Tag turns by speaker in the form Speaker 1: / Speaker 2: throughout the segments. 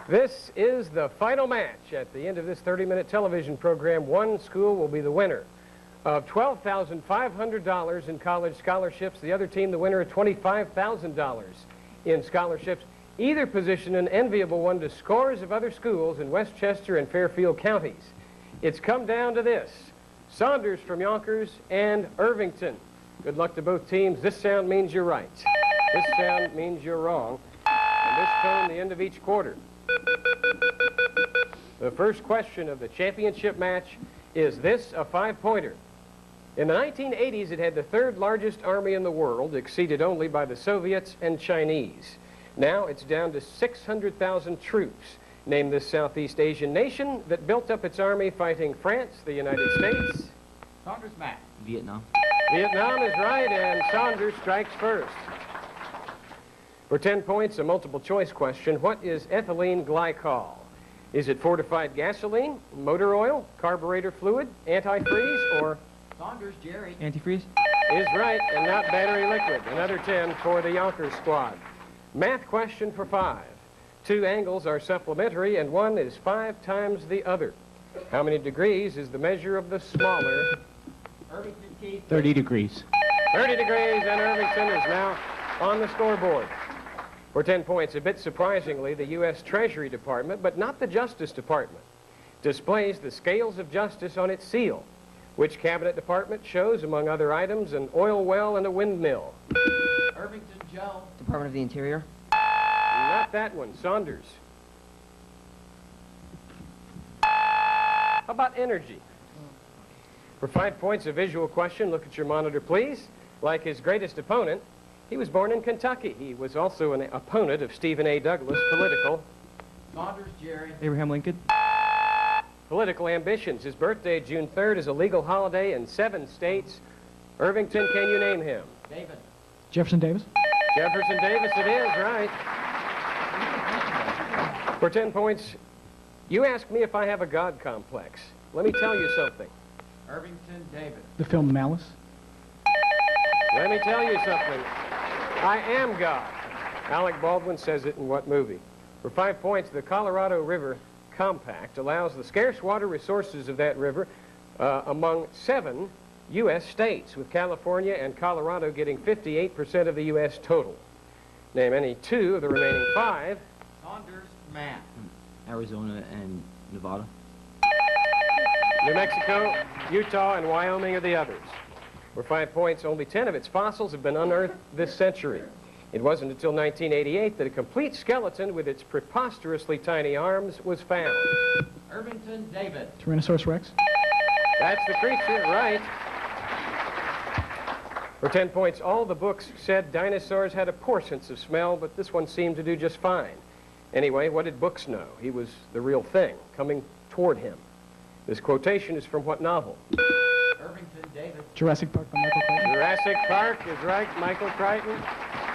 Speaker 1: This is the final match. At the end of this 30-minute television program, one school will be the winner of $12,500 in college scholarships. The other team, the winner of $25,000 in scholarships. Either position an enviable one to scores of other schools in Westchester and Fairfield counties. It's come down to this: Saunders from Yonkers and Irvington. Good luck to both teams. This sound means you're right. This sound means you're wrong. And this tone, the end of each quarter. The first question of the championship match is this: a 5-pointer. In the 1980s, it had the third largest army in the world, exceeded only by the Soviets and Chinese. Now it's down to 600,000 troops. Name this Southeast Asian nation that built up its army fighting France, the United States.
Speaker 2: Saunders, Matt.
Speaker 3: Vietnam.
Speaker 1: Vietnam is right, and Saunders strikes first. For 10 points, a multiple choice question. What is ethylene glycol? Is it fortified gasoline, motor oil, carburetor fluid, antifreeze, or...
Speaker 2: Saunders, Jerry.
Speaker 3: Antifreeze.
Speaker 1: Is right, and not battery liquid. Another 10 for the Yonkers squad. Math question for 5. 2 angles are supplementary, and one is 5 times the other. How many degrees is the measure of the smaller?
Speaker 2: Irvington, Keith.
Speaker 3: 30 degrees.
Speaker 1: 30 degrees, and Irvington is now on the scoreboard. For 10 points, a bit surprisingly, the U.S. Treasury Department, but not the Justice Department, displays the scales of justice on its seal. Which cabinet department shows, among other items, an oil well and a windmill?
Speaker 2: Irvington, Joe.
Speaker 3: Department of the Interior.
Speaker 1: Not that one. Saunders. How about energy? For 5 points, a visual question. Look at your monitor, please. Like his greatest opponent, he was born in Kentucky. He was also an opponent of Stephen A. Douglas, political.
Speaker 2: Saunders, Jerry.
Speaker 3: Abraham Lincoln.
Speaker 1: Political ambitions. His birthday, June 3rd, is a legal holiday in 7 states. Irvington, can you name him?
Speaker 2: David.
Speaker 3: Jefferson Davis.
Speaker 1: Jefferson Davis, it is, right. For 10 points, you ask me if I have a God complex. Let me tell you something.
Speaker 2: Irvington, David.
Speaker 3: The film Malice.
Speaker 1: Let me tell you something. I am God. Alec Baldwin says it in what movie? For 5 points, the Colorado River Compact allows the scarce water resources of that river among 7 U.S. states, with California and Colorado getting 58% of the U.S. total. Name any 2 of the remaining 5.
Speaker 2: Saunders, Matt.
Speaker 3: Arizona and Nevada.
Speaker 1: New Mexico, Utah, and Wyoming are the others. For 5 points, only 10 of its fossils have been unearthed this century. It wasn't until 1988 that a complete skeleton with its preposterously tiny arms was found.
Speaker 2: Irvington, David.
Speaker 3: Tyrannosaurus Rex.
Speaker 1: That's the creature, right. For 10 points, all the books said dinosaurs had a poor sense of smell, but this one seemed to do just fine. Anyway, what did books know? He was the real thing, coming toward him. This quotation is from what novel?
Speaker 2: Irvington, David.
Speaker 3: Jurassic Park by Michael Crichton.
Speaker 1: Jurassic Park is right, Michael Crichton.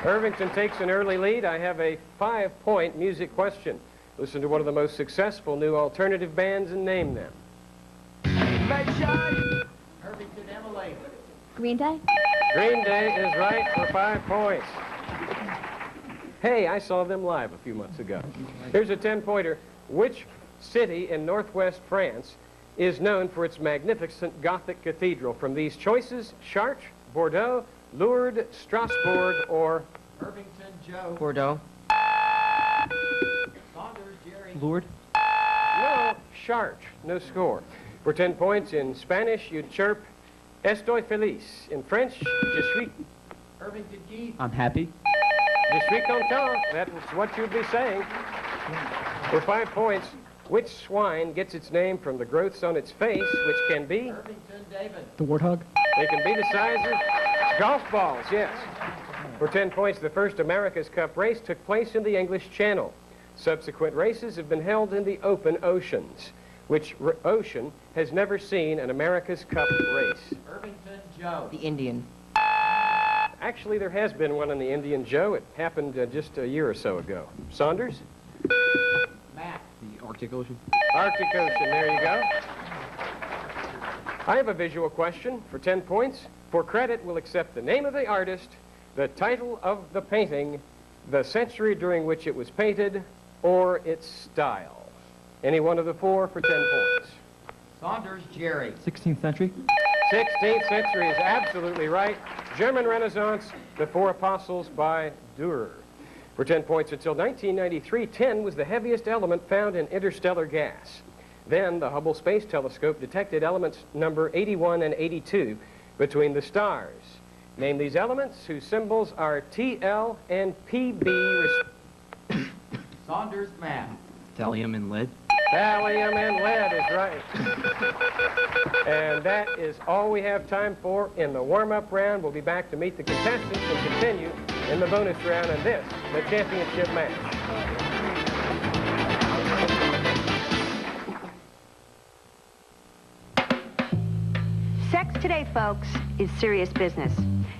Speaker 1: Irvington takes an early lead. I have a 5-point music question. Listen to one of the most successful new alternative bands and name them.
Speaker 2: Irvington, Emily.
Speaker 4: Green Day?
Speaker 1: Green Day is right for 5 points. Hey, I saw them live a few months ago. Here's a 10-pointer. Which city in northwest France is known for its magnificent Gothic cathedral? From these choices: Chartres, Bordeaux, Lourdes, Strasbourg, or...
Speaker 2: Irvington, Joe.
Speaker 3: Bordeaux.
Speaker 2: Saunders, Jerry.
Speaker 3: Lourdes.
Speaker 1: No, Chartres. No score. For 10 points, in Spanish, you'd chirp, Estoy feliz. In French, je suis...
Speaker 2: Irvington, Keith.
Speaker 3: I'm happy.
Speaker 1: Je suis content. That's what you'd be saying. For 5 points, which swine gets its name from the growths on its face, which can be...
Speaker 2: Irvington, David.
Speaker 3: The warthog.
Speaker 1: They can be the size of golf balls, yes. For 10 points, the first America's Cup race took place in the English Channel. Subsequent races have been held in the open oceans. Which ocean has never seen an America's Cup race?
Speaker 2: Irvington, Joe.
Speaker 3: The Indian.
Speaker 1: Actually, there has been one in the Indian, Joe. It happened just a year or so ago. Saunders?
Speaker 2: Matt.
Speaker 3: The Arctic Ocean.
Speaker 1: Arctic Ocean, there you go. I have a visual question for 10 points. For credit, we'll accept the name of the artist, the title of the painting, the century during which it was painted, or its style? Any one of the four for 10 points.
Speaker 2: Saunders Jerry.
Speaker 3: 16th century.
Speaker 1: 16th century is absolutely right. German Renaissance, The Four Apostles by Dürer. For 10 points until 1993, 10 was the heaviest element found in interstellar gas. Then the Hubble Space Telescope detected elements number 81 and 82 between the stars. Name these elements whose symbols are TL and PB.
Speaker 2: Saunders Matt.
Speaker 3: Thallium and lead.
Speaker 1: Thallium and lead is right. And that is all we have time for in the warm-up round. We'll be back to meet the contestants and continue in the bonus round and this, the championship match.
Speaker 4: Sex today, folks, is serious business.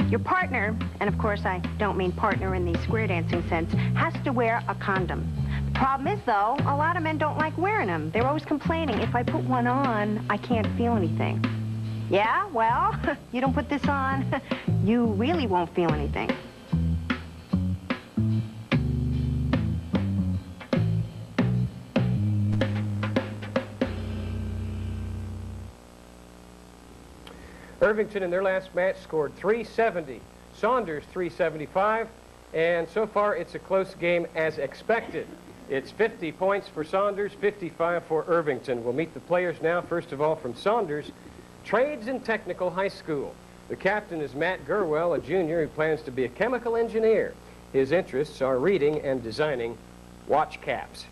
Speaker 4: Your partner, and of course I don't mean partner in the square dancing sense, has to wear a condom. The problem is, though, a lot of men don't like wearing them. They're always complaining, if I put one on, I can't feel anything. Yeah, well, you don't put this on, you really won't feel anything.
Speaker 1: Irvington in their last match scored 370. Saunders 375. And so far it's a close game as expected. It's 50 points for Saunders, 55 for Irvington. We'll meet the players now, first of all from Saunders Trades and Technical High School. The captain is Matt Gerwell, a junior who plans to be a chemical engineer. His interests are reading and designing watch caps.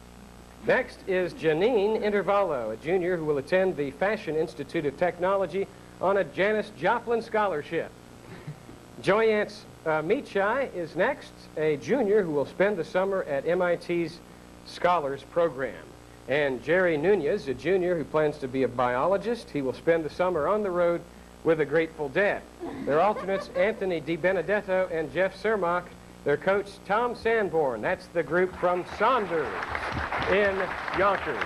Speaker 1: Next is Janine Intervallo, a junior who will attend the Fashion Institute of Technology on a Janis Joplin scholarship. Joyance Michai is next, a junior who will spend the summer at MIT's Scholars Program. And Jerry Nunez, a junior who plans to be a biologist. He will spend the summer on the road with the Grateful Dead. Their alternates, Anthony DiBenedetto and Jeff Cermak. Their coach, Tom Sanborn. That's the group from Saunders in Yonkers.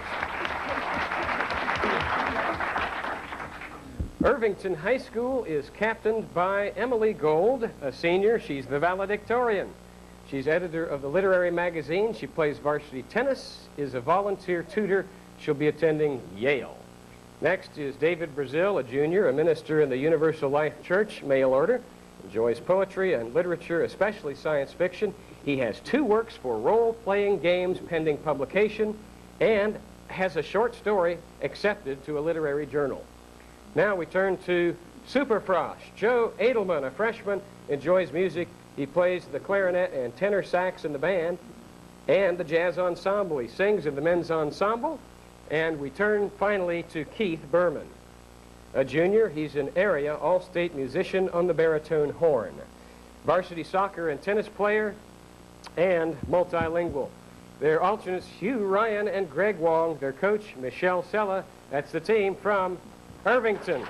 Speaker 1: Irvington High School is captained by Emily Gold, a senior. She's the valedictorian. She's editor of the literary magazine. She plays varsity tennis, is a volunteer tutor. She'll be attending Yale. Next is David Brazil, a junior, a minister in the Universal Life Church mail order. Enjoys poetry and literature, especially science fiction. He has 2 works for role-playing games pending publication and has a short story accepted to a literary journal. Now we turn to Superfrosh. Joe Edelman, a freshman, enjoys music. He plays the clarinet and tenor sax in the band and the jazz ensemble. He sings in the men's ensemble. And we turn finally to Keith Berman. A junior, he's an area all-state musician on the baritone horn. Varsity soccer and tennis player and multilingual. Their alternates, Hugh Ryan and Greg Wong. Their coach, Michelle Sella. That's the team from Irvington.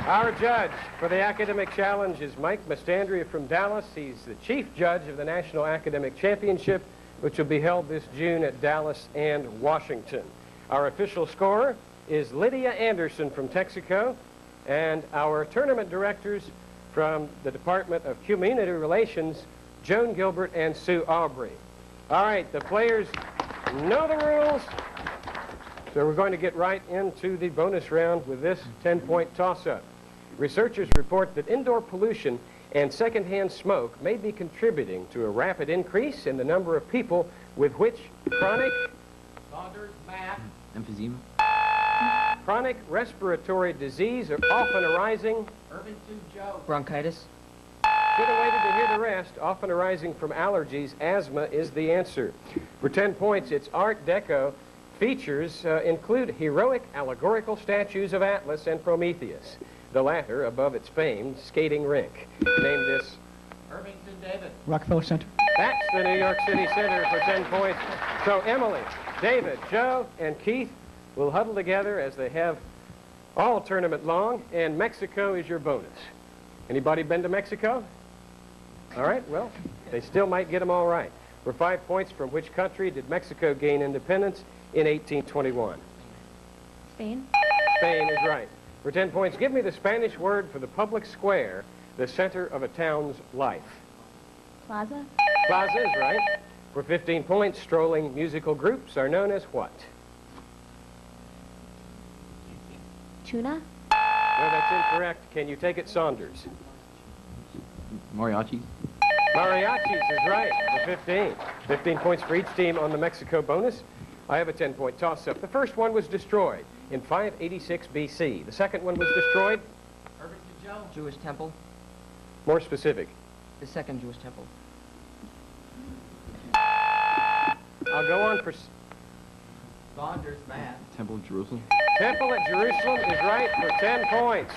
Speaker 1: Our judge for the academic challenge is Mike Mastandria from Dallas. He's the chief judge of the National Academic Championship, which will be held this June at Dallas and Washington. Our official scorer is Lydia Anderson from Texaco, and our tournament directors from the Department of Community Relations, Joan Gilbert and Sue Aubrey. All right, the players know the rules, so we're going to get right into the bonus round with this 10-point toss-up. Researchers report that indoor pollution and secondhand smoke may be contributing to a rapid increase in the number of people with which chronic
Speaker 2: Saunders Matt.
Speaker 3: Emphysema.
Speaker 1: chronic respiratory disease are often arising.
Speaker 2: Irvington Joe.
Speaker 3: Bronchitis.
Speaker 1: Should have waited to hear the rest. Often arising from allergies. Asthma is the answer. For 10 points, it's Art Deco. Features include heroic allegorical statues of Atlas and Prometheus, the latter above its famed skating rink. Name this.
Speaker 2: Irvington David.
Speaker 3: Rockefeller Center.
Speaker 1: That's the New York City Center for 10 points. So Emily, David, Joe, and Keith will huddle together as they have all tournament long, and Mexico is your bonus. Anybody been to Mexico? All right, well, they still might get them all right. For 5 points, from which country did Mexico gain independence in 1821?
Speaker 4: Spain?
Speaker 1: Spain is right. For 10 points, give me the Spanish word for the public square, the center of a town's life.
Speaker 5: Plaza?
Speaker 1: Plaza is right. For 15 points, strolling musical groups are known as what?
Speaker 5: Tuna?
Speaker 1: No, that's incorrect. Can you take it, Saunders?
Speaker 3: Mariachis.
Speaker 1: Mariachis is right for 15. 15 points for each team on the Mexico bonus. I have a 10-point toss-up. The first one was destroyed in 586 BC. The second one was destroyed.
Speaker 2: Irvington Jones.
Speaker 6: Jewish temple.
Speaker 1: More specific.
Speaker 6: The second Jewish temple.
Speaker 1: I'll go on for...
Speaker 2: Saunders Math.
Speaker 3: Temple of Jerusalem.
Speaker 1: Temple at Jerusalem is right for 10 points.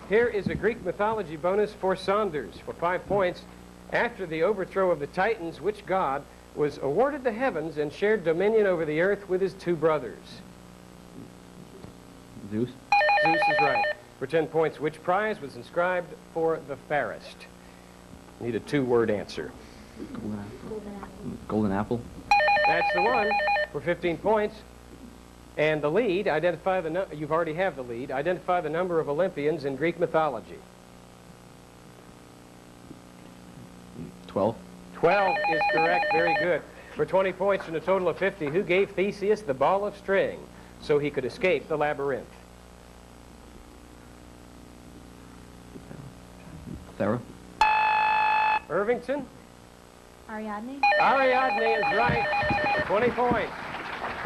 Speaker 1: Here is a Greek mythology bonus for Saunders for 5 points. After the overthrow of the Titans, which god was awarded the heavens and shared dominion over the earth with his two brothers?
Speaker 3: Zeus.
Speaker 1: Zeus is right. For 10 points, which prize was inscribed for the fairest? Need a 2-word answer.
Speaker 3: Golden apple. Golden apple.
Speaker 1: That's the one for 15 points. And the lead, identify the you've already have the lead. Identify the number of Olympians in Greek mythology.
Speaker 3: 12.
Speaker 1: 12 is correct. Very good. For 20 points and a total of 50, who gave Theseus the ball of string so he could escape the labyrinth?
Speaker 3: Thera.
Speaker 1: Irvington?
Speaker 5: Ariadne?
Speaker 1: Ariadne is right for 20 points.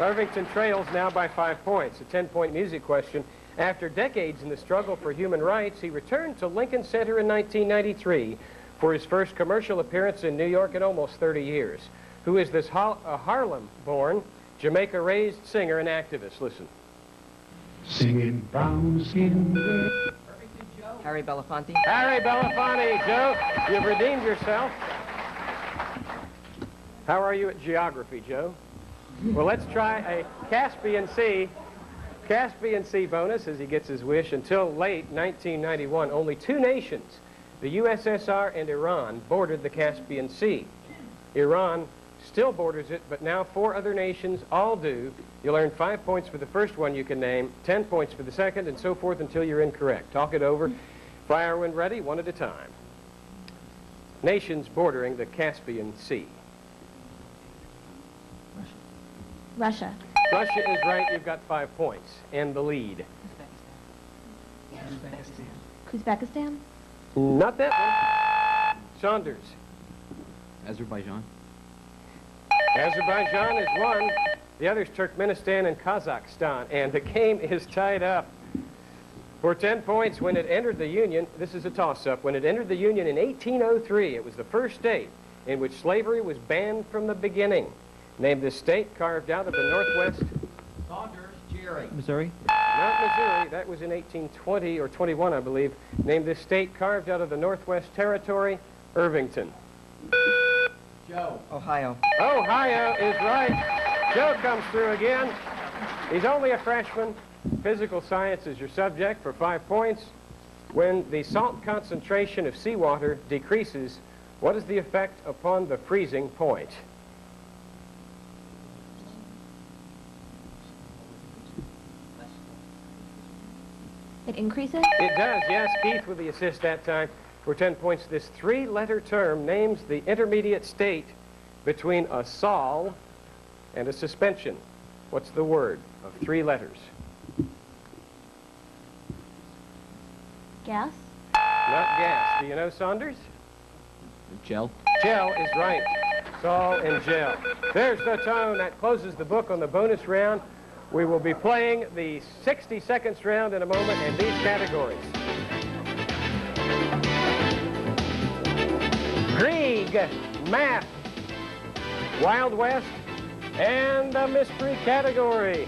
Speaker 1: Irvington trails now by 5 points. A 10-point music question. After decades in the struggle for human rights, he returned to Lincoln Center in 1993 for his first commercial appearance in New York in almost 30 years. Who is this Harlem-born, Jamaica-raised singer and activist? Listen.
Speaker 7: Singing brown skin.
Speaker 2: Irvington Jones.
Speaker 6: Harry Belafonte.
Speaker 1: Harry Belafonte, Joe, you've redeemed yourself. How are you at geography, Joe? Well, let's try a Caspian Sea bonus as he gets his wish. Until late 1991, only 2 nations, the USSR and Iran, bordered the Caspian Sea. Iran still borders it, but now 4 other nations all do. You'll earn 5 points for the first one you can name, 10 points for the second, and so forth until you're incorrect. Talk it over. Fire when ready, one at a time. Nations bordering the Caspian Sea.
Speaker 5: Russia.
Speaker 1: Russia is right. You've got 5 points and the lead.
Speaker 5: Uzbekistan?
Speaker 1: Not that one. Saunders.
Speaker 3: Azerbaijan.
Speaker 1: Azerbaijan is 1. The other's Turkmenistan and Kazakhstan. And the game is tied up. For 10 points, when it entered the Union, this is a toss-up, when it entered the Union in 1803, it was the first state in which slavery was banned from the beginning. Name this state carved out of the Northwest.
Speaker 2: Saunders Jerry.
Speaker 3: Missouri.
Speaker 1: Not Missouri. That was in 1820 or 21, I believe. Name this state carved out of the Northwest Territory. Irvington.
Speaker 2: Joe.
Speaker 6: Ohio.
Speaker 1: Ohio is right. Joe comes through again. He's only a freshman. Physical science is your subject for 5 points. When the salt concentration of seawater decreases, what is the effect upon the freezing point?
Speaker 5: It increases?
Speaker 1: It does, yes. Keith with the assist that time for 10 points. This 3-letter term names the intermediate state between a sol and a suspension. What's the word of 3 letters?
Speaker 5: Gas?
Speaker 1: Not gas. Do you know, Saunders?
Speaker 3: Gel.
Speaker 1: Gel is right. Sol and gel. There's the tone. That closes the book on the bonus round. We will be playing the 60 seconds round in a moment in these categories. Greek, math, Wild West, and a mystery category.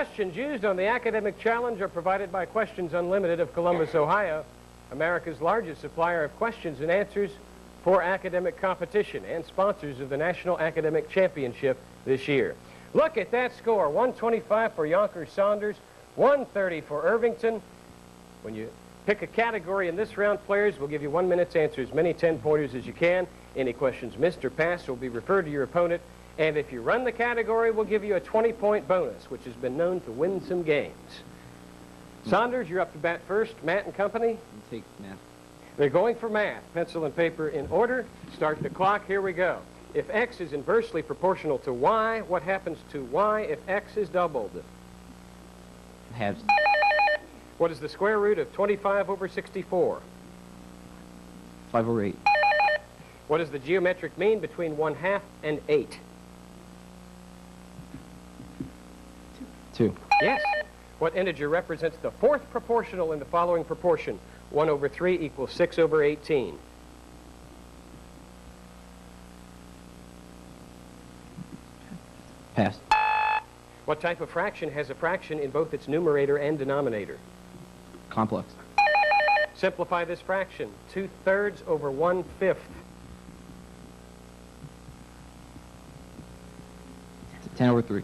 Speaker 1: questions used on the academic challenge are provided by Questions Unlimited of Columbus, Ohio, America's largest supplier of questions and answers for academic competition and sponsors of the National Academic Championship this year. Look at that score, 125 for Yonkers Saunders, 130 for Irvington. When you pick a category in this round, players will give you 1 minute's answer, as many 10-pointers as you can. Any questions missed or passed will be referred to your opponent. And if you run the category, we'll give you a 20-point bonus, which has been known to win some games. Saunders, you're up to bat first. Matt and company?
Speaker 3: You take math.
Speaker 1: They're going for math. Pencil and paper in order. Start the clock. Here we go. If x is inversely proportional to y, what happens to y if x is doubled?
Speaker 3: Halves.
Speaker 1: What is the square root of 25 over 64?
Speaker 3: 5 over 8.
Speaker 1: What is the geometric mean between 1/2 and 8?
Speaker 3: 2.
Speaker 1: Yes. What integer represents the fourth proportional in the following proportion? 1 over 3 equals 6 over 18.
Speaker 3: Pass.
Speaker 1: What type of fraction has a fraction in both its numerator and denominator?
Speaker 3: Complex.
Speaker 1: Simplify this fraction. 2/3 over 1/5.
Speaker 3: 10 over 3.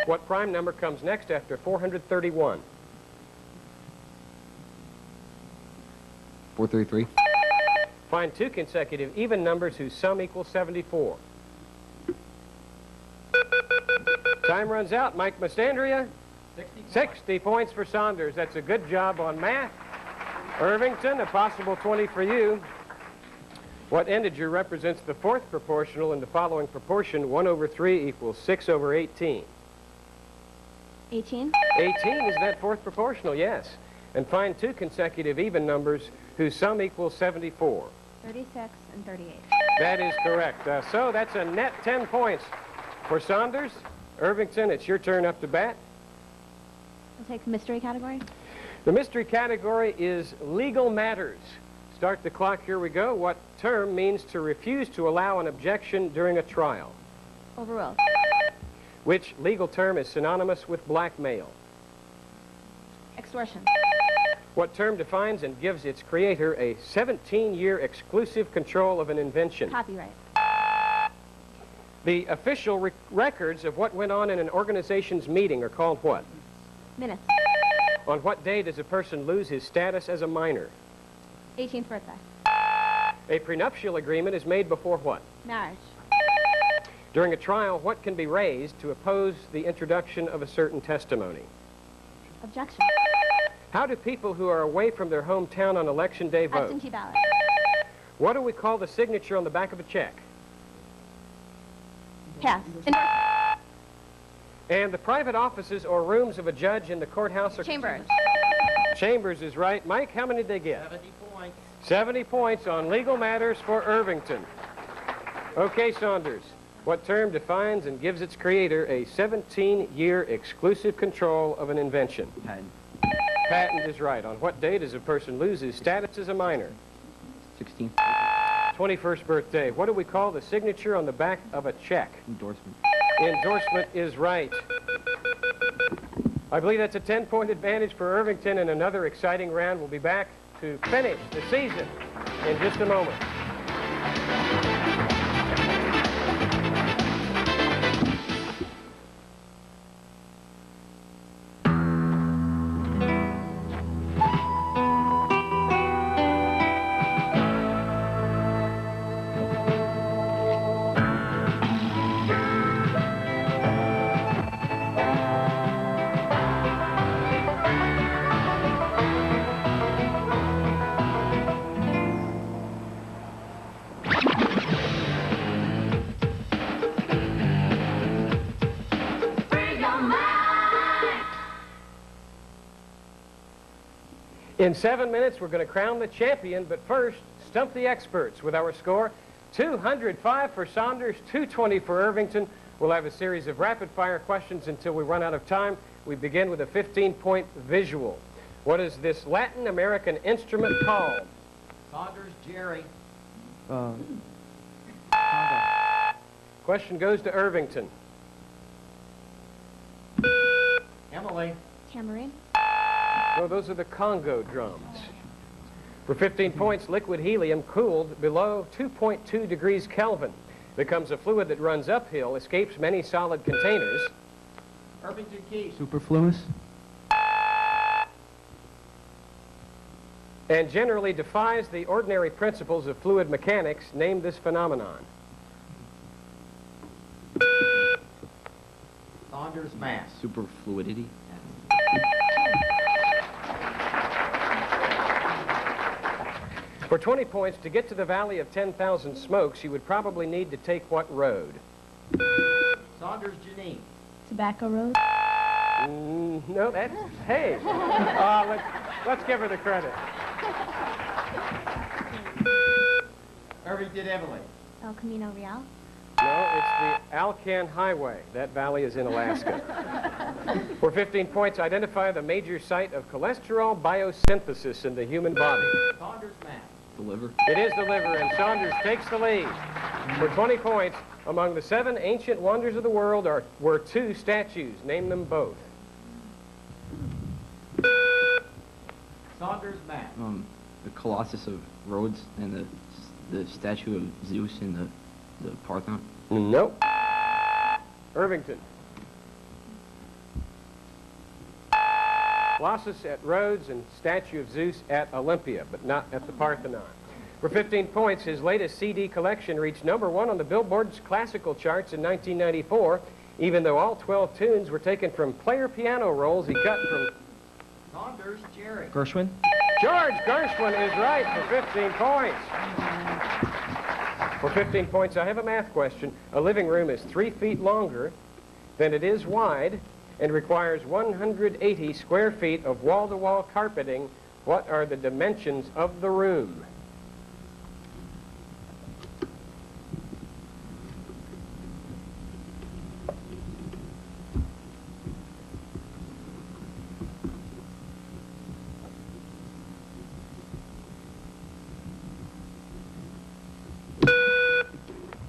Speaker 1: What prime number comes next after 431?
Speaker 3: 433.
Speaker 1: Find two consecutive even numbers whose sum equals 74. Time runs out. Mike Mastandria? 60 points for Saunders. That's a good job on math. Irvington, a possible 20 for you. What integer represents the fourth proportional in the following proportion? 1 over 3 equals 6 over 18.
Speaker 5: 18.
Speaker 1: 18 is that fourth proportional, yes. And find two consecutive even numbers whose sum equals 74.
Speaker 5: 36 and 38.
Speaker 1: That is correct. So that's a net 10 points for Saunders. Irvington, it's your turn up to bat.
Speaker 5: We'll take mystery category.
Speaker 1: The mystery category is legal matters. Start the clock. Here we go. What term means to refuse to allow an objection during a trial?
Speaker 5: Overruled.
Speaker 1: Which legal term is synonymous with blackmail?
Speaker 5: Extortion.
Speaker 1: What term defines and gives its creator a 17-year exclusive control of an invention?
Speaker 5: Copyright.
Speaker 1: The official records of what went on in an organization's meeting are called what?
Speaker 5: Minutes.
Speaker 1: On what day does a person lose his status as a minor?
Speaker 5: 18th birthday.
Speaker 1: A prenuptial agreement is made before what?
Speaker 5: Marriage.
Speaker 1: During a trial, what can be raised to oppose the introduction of a certain testimony?
Speaker 5: Objection.
Speaker 1: How do people who are away from their hometown on election day vote?
Speaker 5: Absentee ballot.
Speaker 1: What do we call the signature on the back of a check?
Speaker 5: Pass.
Speaker 1: And the private offices or rooms of a judge in the courthouse are...
Speaker 5: Chambers.
Speaker 1: Chambers is right. Mike, how many did they get?
Speaker 2: 70 points.
Speaker 1: 70 points on legal matters for Irvington. Okay, Saunders. What term defines and gives its creator a 17-year exclusive control of an invention?
Speaker 3: Patent.
Speaker 1: Patent is right. On what day does a person lose his status as a minor?
Speaker 3: 16.
Speaker 1: 21st birthday. What do we call the signature on the back of a check?
Speaker 3: Endorsement.
Speaker 1: Endorsement is right. I believe that's a 10-point advantage for Irvington, and another exciting round. We'll be back to finish the season in just a moment. In 7 minutes, we're going to crown the champion, but first, stump the experts with our score. 205 for Saunders, 220 for Irvington. We'll have a series of rapid-fire questions until we run out of time. We begin with a 15-point visual. What is this Latin American instrument called?
Speaker 2: Saunders, Jerry.
Speaker 1: Question goes to Irvington.
Speaker 2: Emily.
Speaker 5: Tambourine.
Speaker 1: No, those are the Congo drums. For 15 points, liquid helium cooled below 2.2 degrees Kelvin becomes a fluid that runs uphill, escapes many solid containers,
Speaker 2: Irvington Key.
Speaker 3: Superfluous.
Speaker 1: and generally defies the ordinary principles of fluid mechanics. Name this phenomenon.
Speaker 2: Saunders Mass.
Speaker 3: Superfluidity.
Speaker 1: For 20 points, to get to the Valley of 10,000 Smokes, you would probably need to take what road?
Speaker 2: Saunders Janine.
Speaker 5: Tobacco Road.
Speaker 1: No, that's... Hey! Let's give her the credit.
Speaker 2: Irvington Emily.
Speaker 5: El Camino Real.
Speaker 1: No, it's the Alcan Highway. That valley is in Alaska. For 15 points, identify the major site of cholesterol biosynthesis in the human body.
Speaker 2: Saunders Mass.
Speaker 3: The liver.
Speaker 1: It is the liver, and Saunders takes the lead. For 20 points, among the 7 ancient wonders of the world were 2 statues. Name them both.
Speaker 2: Saunders Mass.
Speaker 3: The Colossus of Rhodes and the statue of Zeus in the Parthenon.
Speaker 1: Nope. Irvington. Colossus at Rhodes and statue of Zeus at Olympia, but not at the Parthenon. For 15 points, his latest CD collection reached #1 on the Billboard's classical charts in 1994, even though all 12 tunes were taken from player piano rolls he cut from...
Speaker 2: Saunders Jerry.
Speaker 3: Gershwin.
Speaker 1: George Gershwin is right for 15 points. For 15 points, I have a math question. A living room is 3 feet longer than it is wide and requires 180 square feet of wall-to-wall carpeting. What are the dimensions of the room?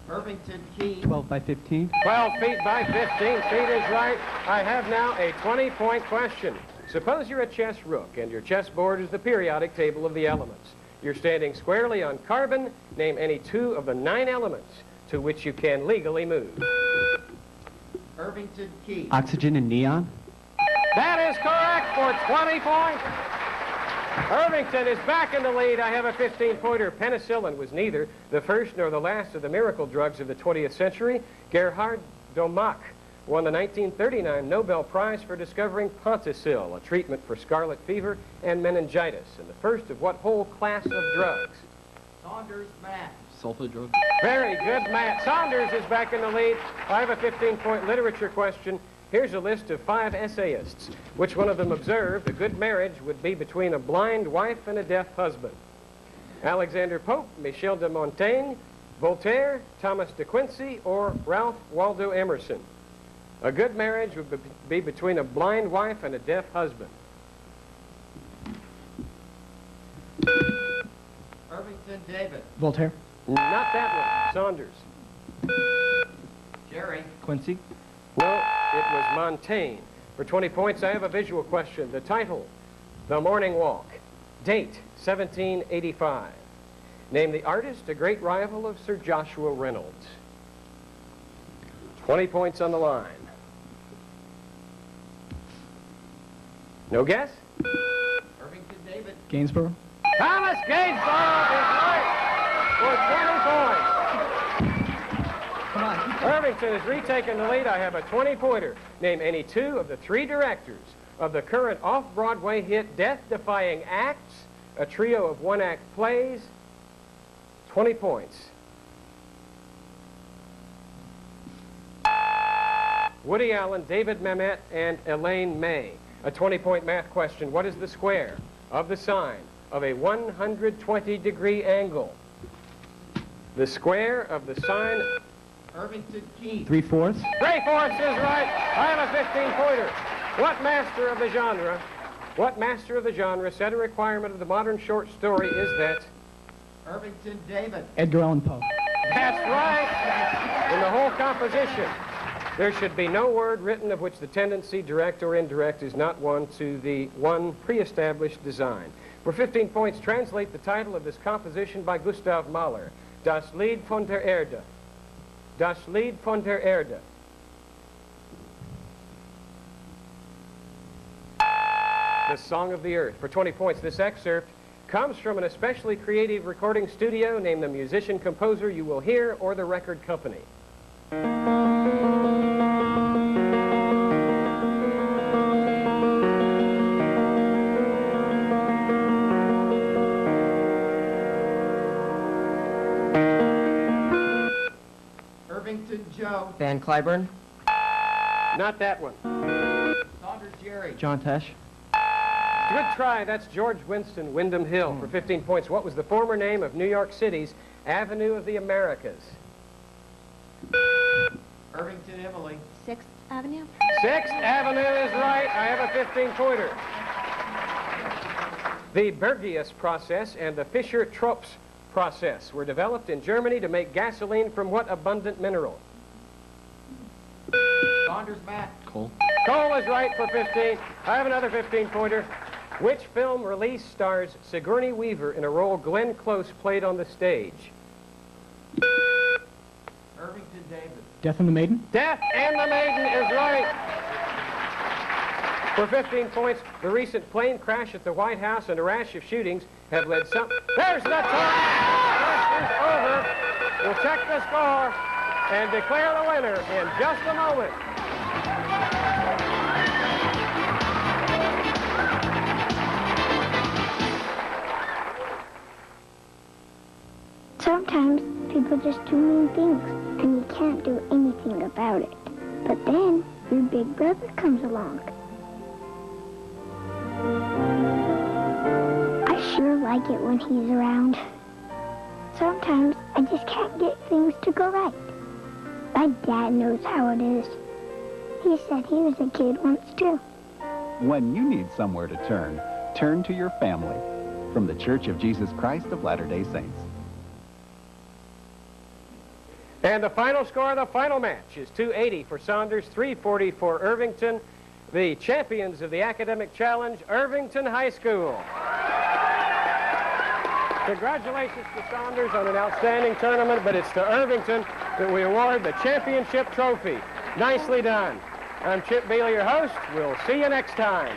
Speaker 2: Irvington Key.
Speaker 8: 12 by 15.
Speaker 1: 12 feet by 15 feet is right. I have now a 20-point question. Suppose you're a chess rook and your chessboard is the periodic table of the elements. You're standing squarely on carbon. Name any 2 of the 9 elements to which you can legally move.
Speaker 2: Irvington Key.
Speaker 8: Oxygen and neon.
Speaker 1: That is correct for 20 points. Irvington is back in the lead. I have a 15-pointer. Penicillin was neither the first nor the last of the miracle drugs of the 20th century. Gerhard Domach won the 1939 Nobel Prize for discovering Ponticil, a treatment for scarlet fever and meningitis, and the first of what whole class of drugs?
Speaker 2: Saunders Mass.
Speaker 3: Sulfa drug.
Speaker 1: Very good, Matt. Saunders is back in the lead. I have a 15-point literature question. Here's a list of 5 essayists. Which one of them observed a good marriage would be between a blind wife and a deaf husband? Alexander Pope, Michel de Montaigne, Voltaire, Thomas de Quincey, or Ralph Waldo Emerson? A good marriage would be between a blind wife and a deaf husband.
Speaker 2: Irvington David.
Speaker 8: Voltaire.
Speaker 1: Not that one. Saunders.
Speaker 2: Jerry.
Speaker 8: Quincy.
Speaker 1: No, it was Montaigne. For 20 points, I have a visual question. The title, The Morning Walk. Date, 1785. Name the artist, a great rival of Sir Joshua Reynolds. 20 points on the line. No guess?
Speaker 2: Irvington David.
Speaker 8: Gainsborough.
Speaker 1: Thomas Gainsborough is right for 20 points.
Speaker 8: Come on.
Speaker 1: Irvington has retaken the lead. I have a 20-pointer. Name any 2 of the 3 directors of the current off-Broadway hit Death-Defying Acts, a trio of one-act plays. 20 points. Woody Allen, David Mamet, and Elaine May. A 20-point math question. What is the square of the sine of a 120-degree angle? The square of the sine...
Speaker 2: Irvington Key.
Speaker 8: 3/4.
Speaker 1: 3/4 is right. I have a 15-pointer. What master of the genre said a requirement of the modern short story is that...
Speaker 2: Irvington David.
Speaker 8: Edgar Allan Poe.
Speaker 1: That's right. In the whole composition. There should be no word written of which the tendency, direct or indirect, is not one to the one pre-established design. For 15 points, translate the title of this composition by Gustav Mahler, Das Lied von der Erde. Das Lied von der Erde. The Song of the Earth. For 20 points, this excerpt comes from an especially creative recording studio. Name the musician-composer you will hear or the record company.
Speaker 2: Irvington Joe.
Speaker 6: Van Cliburn.
Speaker 1: Not that one.
Speaker 2: Saunders Jerry.
Speaker 8: John Tesh.
Speaker 1: Good try. That's George Winston, Wyndham Hill. For 15 points, what was the former name of New York City's Avenue of the Americas?
Speaker 2: Irvington Emily.
Speaker 5: 6th Avenue.
Speaker 1: 6th Avenue is right. I have a 15-pointer. The Bergius process and the Fischer-Tropsch process were developed in Germany to make gasoline from what abundant mineral?
Speaker 2: Saunders Matt.
Speaker 3: Coal.
Speaker 1: Coal is right for 15. I have another 15-pointer. Which film release stars Sigourney Weaver in a role Glenn Close played on the stage?
Speaker 2: Irvington David.
Speaker 8: Death and the Maiden.
Speaker 1: Death and the Maiden is right. For 15 points, the recent plane crash at the White House and a rash of shootings have led some... There's the time! Test is over. We'll check the score and declare the winner in just a moment.
Speaker 9: Sometimes people just do mean things, and you can't do anything about it. But then your big brother comes along. I sure like it when he's around. Sometimes I just can't get things to go right. My dad knows how it is. He said he was a kid once too.
Speaker 10: When you need somewhere to turn to your family. From the Church of Jesus Christ of Latter-day Saints.
Speaker 1: And the final score of the final match is 280 for Saunders, 340 for Irvington. The champions of the academic challenge, Irvington High School. Congratulations to Saunders on an outstanding tournament, but it's to Irvington that we award the championship trophy. Nicely done. I'm Chip Bailey, your host. We'll see you next time.